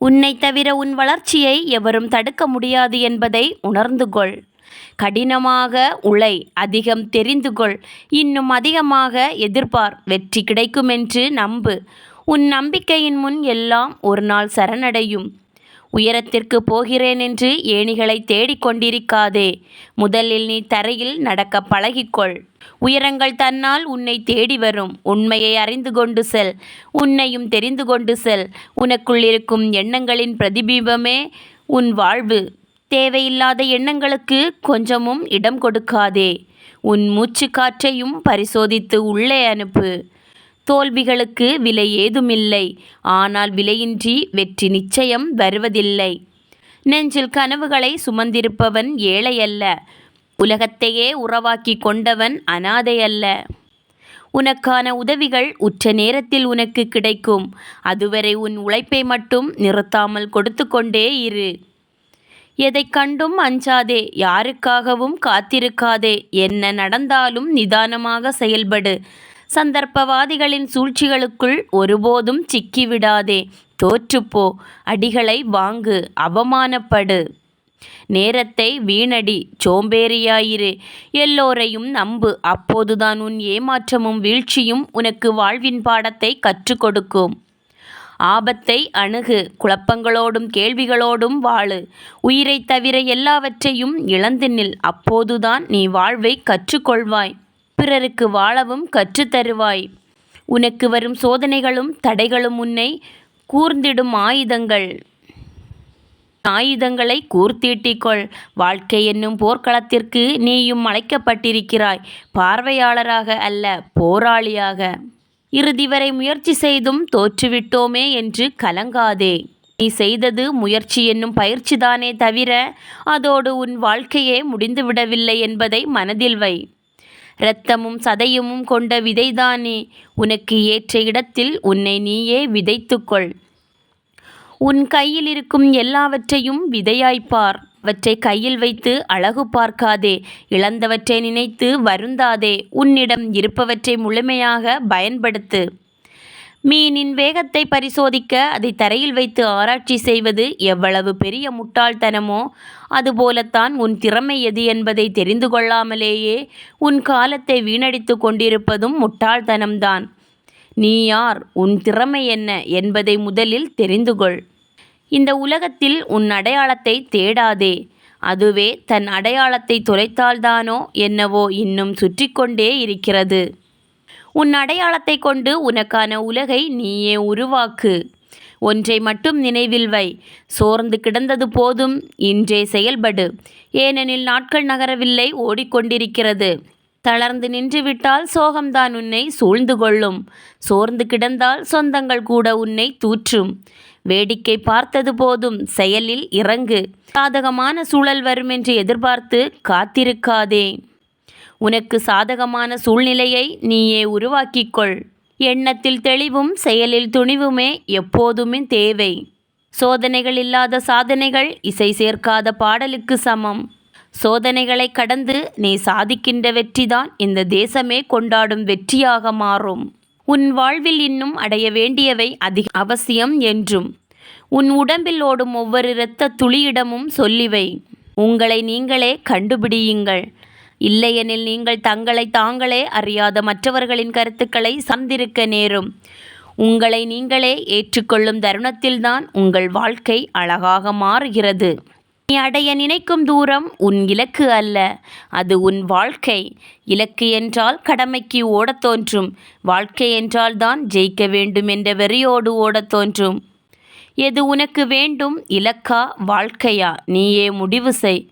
உன்னைத் தவிர உன் வளர்ச்சியை எவரும் தடுக்க முடியாது என்பதை உணர்ந்து கொள். கடினமாக உழை, அதிகம் தெரிந்து கொள், இன்னும் அதிகமாக எதிர்பார், வெற்றி கிடைக்குமென்று நம்பு. உன் நம்பிக்கையின் முன் எல்லாம் ஒரு நாள் சரணடையும். உயரத்திற்கு போகிறேன் என்று ஏணிகளை தேடிக் கொண்டிருக்காதே. முதலில் நீ தரையில் நடக்க பழகிக்கொள். உயரங்கள் தன்னால் உன்னை தேடி வரும். உண்மையை அறிந்து கொண்டு செல். உன்னையும் தெரிந்து கொண்டு செல். உனக்குள் இருக்கும் எண்ணங்களின் பிரதிபிம்பமே உன் வாழ்வு. தேவையில்லாத எண்ணங்களுக்கு கொஞ்சமும் இடம் கொடுக்காதே. உன் மூச்சு காற்றையும் பரிசோதித்து உள்ளே அனுப்பு. தோல்விகளுக்கு விலை ஏதுமில்லை. ஆனால் விலையின்றி வெற்றி நிச்சயம் வருவதில்லை. நெஞ்சில் கனவுகளை சுமந்திருப்பவன் ஏழை அல்ல. உலகத்தையே உறவாக்கி கொண்டவன் அனாதை அல்ல. உனக்கான உதவிகள் உற்ற நேரத்தில் உனக்கு கிடைக்கும். அதுவரை உன் உழைப்பை மட்டும் நிறுத்தாமல் கொடுத்து கொண்டே இரு. எதை கண்டும் அஞ்சாதே. யாருக்காகவும் காத்திருக்காதே. என்ன நடந்தாலும் நிதானமாக செயல்படு. சந்தர்ப்பவாதிகளின் சூழ்ச்சிகளுக்குள் ஒருபோதும் சிக்கிவிடாதே. தோற்றுப்போ. அடிகளை வாங்கு. அவமானப்படு. நேரத்தை வீணடி. சோம்பேறியாயிரு. எல்லோரையும் நம்பு. அப்போதுதான் உன் ஏமாற்றமும் வீழ்ச்சியும் உனக்கு வாழ்வின் பாடத்தை கற்றுக் கொடுக்கும். ஆபத்தை அணுகு. குழப்பங்களோடும் கேள்விகளோடும் வாழு. உயிரைத் தவிர எல்லாவற்றையும் இழந்து நில். அப்போதுதான் நீ வாழ்வை கற்றுக்கொள்வாய். பிறருக்கு வாழவும் கற்றுத்தருவாய். உனக்கு வரும் சோதனைகளும் தடைகளும் உன்னை கூர்ந்திடும் ஆயுதங்களை கூர்த்தீட்டிக்கொள். வாழ்க்கை என்னும் போர்க்களத்திற்கு நீயும் அழைக்கப்பட்டிருக்கிறாய். பார்வையாளராக அல்ல, போராளியாக. இறுதி வரை முயற்சி செய்தும் தோற்றுவிட்டோமே என்று கலங்காதே. நீ செய்தது முயற்சி என்னும் பயிற்சிதானே தவிர அதோடு உன் வாழ்க்கையே முடிந்துவிடவில்லை என்பதை மனதில் வை. இரத்தமும் சதையுமும் கொண்ட விதைதானே. உனக்கு ஏற்ற இடத்தில் உன்னை நீயே விதைத்துக்கொள். உன் கையில் இருக்கும் எல்லாவற்றையும் விதையாய்ப்பார். அவற்றை கையில் வைத்து அழகு பார்க்காதே. இழந்தவற்றை நினைத்து வருந்தாதே. உன்னிடம் இருப்பவற்றை முழுமையாக பயன்படுத்து. மீனின் வேகத்தை பரிசோதிக்க அதை தரையில் வைத்து ஆராய்ச்சி செய்வது எவ்வளவு பெரிய முட்டாள்தனமோ அதுபோலத்தான் உன் திறமை எது என்பதை தெரிந்து கொள்ளாமலேயே உன் காலத்தை வீணடித்து கொண்டிருப்பதும் முட்டாள்தனம்தான். நீ யார், உன் திறமை என்ன என்பதை முதலில் தெரிந்து கொள். இந்த உலகத்தில் உன் அடையாளத்தை தேடாதே. அதுவே தன் அடையாளத்தை தொலைத்தால்தானோ என்னவோ இன்னும் சுற்றி கொண்டே இருக்கிறது. உன் அடையாளத்தை கொண்டு உனக்கான உலகை நீயே உருவாக்கு. ஒன்றை மட்டும் நினைவில் வை. சோர்ந்து கிடந்தது போதும், இன்றே செயல்படு. ஏனெனில் நாட்கள் நகரவில்லை, ஓடிக்கொண்டிருக்கிறது. தளர்ந்து நின்றுவிட்டால் சோகம்தான் உன்னை சூழ்ந்து கொள்ளும். சோர்ந்து கிடந்தால் சொந்தங்கள் கூட உன்னை தூற்றும். வேடிக்கை பார்த்தது போதும், செயலில் இறங்கு. சாதகமான சூழல் வருமென்று எதிர்பார்த்து காத்திருக்காதே. உனக்கு சாதகமான சூழ்நிலையை நீயே உருவாக்கிக்கொள். எண்ணத்தில் தெளிவும் செயலில் துணிவுமே எப்போதுமே தேவை. சோதனைகள் இல்லாத சாதனைகள் இசை சேர்க்காத பாடலுக்கு சமம். சோதனைகளை கடந்து நீ சாதிக்கின்ற வெற்றிதான் இந்த தேசமே கொண்டாடும் வெற்றியாக மாறும். உன் வாழ்வில் இன்னும் அடைய வேண்டியவை அதிக அவசியம் என்றும் உன் உடம்பில் ஓடும் ஒவ்வொரு இரத்த துளியிடமும் சொல்லிவை. உங்களை நீங்களே கண்டுபிடியுங்கள். இல்லையெனில் நீங்கள் தங்களை தாங்களே அறியாத மற்றவர்களின் கருத்துக்களை சார்ந்திருக்க நேரும். உங்களை நீங்களே ஏற்றுக்கொள்ளும் தருணத்தில்தான் உங்கள் வாழ்க்கை அழகாக மாறுகிறது. நீ அடைய நினைக்கும் தூரம் உன் இலக்கு அல்ல, அது உன் வாழ்க்கை. இலக்கு என்றால் கடமைக்கு ஓடத் தோன்றும். வாழ்க்கை என்றால் தான் ஜெயிக்க வேண்டும் என்ற வெறியோடு ஓடத் தோன்றும். எது உனக்கு வேண்டும், இலக்கா வாழ்க்கையா? நீயே முடிவு செய்.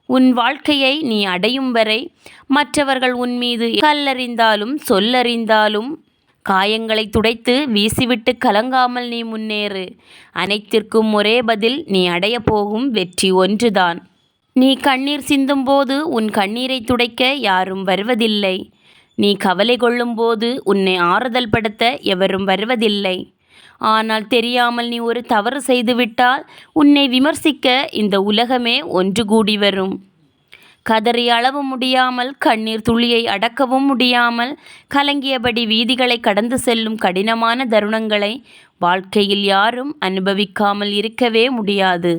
உன் வாழ்க்கையை நீ அடையும் வரை மற்றவர்கள் உன் மீது கல்லறிந்தாலும் சொல்லறிந்தாலும் காயங்களை துடைத்து வீசிவிட்டு கலங்காமல் நீ முன்னேறு. அனைத்திற்கும் ஒரே பதில், நீ அடைய போகும் வெற்றி ஒன்றுதான். நீ கண்ணீர் சிந்தும்போது உன் கண்ணீரை துடைக்க யாரும் வருவதில்லை. நீ கவலை கொள்ளும்போது உன்னை ஆறுதல் படுத்த எவரும் வருவதில்லை. ஆனால் தெரியாமல் நீ ஒரு தவறு செய்துவிட்டால் உன்னை விமர்சிக்க இந்த உலகமே ஒன்று கூடி வரும். கதறி அளவு முடியாமல், கண்ணீர் துளியை அடக்கவும் முடியாமல், கலங்கியபடி வீதிகளை கடந்து செல்லும் கடினமான தருணங்களை வாழ்க்கையில் யாரும் அனுபவிக்காமல் இருக்கவே முடியாது.